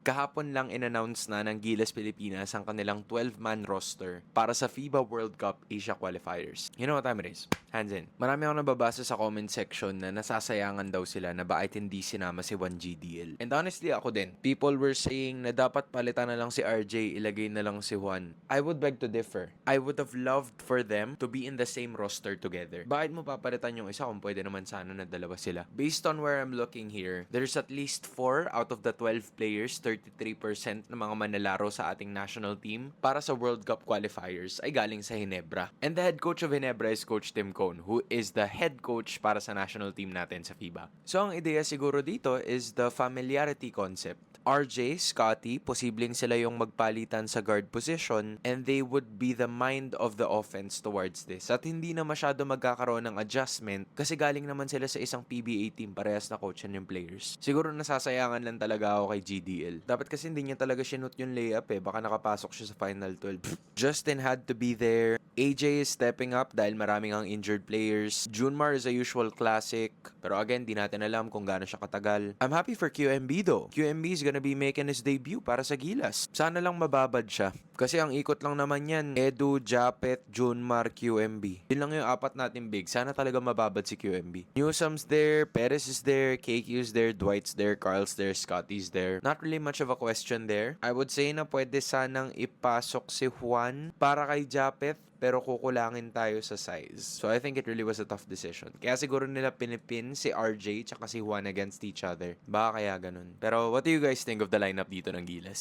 Kahapon lang in-announce na ng Gilas Pilipinas ang kanilang 12-man roster para sa FIBA World Cup Asia Qualifiers. You know what time it is? Hands in. Marami ako nababasa sa comment section na nasasayangan daw sila na bakit hindi sinama si 1GDL. And honestly ako din, people were saying na dapat palitan na lang si RJ, ilagay na lang si Juan. I would beg to differ. I would have loved for them to be in the same roster together. Bakit mo papalitan yung isa kung pwede naman sana na dalawa sila? Based on where I'm looking here, there's at least 4 out of the 12 players, 33% ng mga manlalaro sa ating national team para sa World Cup qualifiers ay galing sa Ginebra. And the head coach of Ginebra is Coach Tim Cone, who is the head coach para sa national team natin sa FIBA. So ang ideya siguro dito is the familiarity concept. RJ, Scotty, posibleng sila yung magpalitan sa guard position and they would be the mind of the offense towards this. At hindi na masyado magkakaroon ng adjustment kasi galing naman sila sa isang PBA team, parehas na coach yung players. Siguro nasasayangan lang talaga ako kay GDL. Dapat kasi hindi niya talaga sinut yung layup baka nakapasok siya sa final 12. Justin had to be there. AJ is stepping up dahil maraming ang injured players. Junmar is a usual classic. Pero again, di natin alam kung gaano siya katagal. I'm happy for QMB though. QMB is gonna be making his debut para sa Gilas. Sana lang mababad siya. Kasi ang ikot lang naman yan, Edu, Japet, Junmar, QMB. Yun lang yung apat natin big. Sana talaga mababad si QMB. Newsom's there, Perez is there, KQ's there, Dwight's there, Carl's there, Scotty's there. Not really much of a question there. I would say na pwede sanang ipasok si Juan para kay Japet, pero kukulangin tayo sa size. So I think it really was a tough decision. Kaya siguro nila pinipin si RJ tsaka si Juan against each other. Baka kaya ganun. Pero what do you guys think of the lineup dito ng Gilas?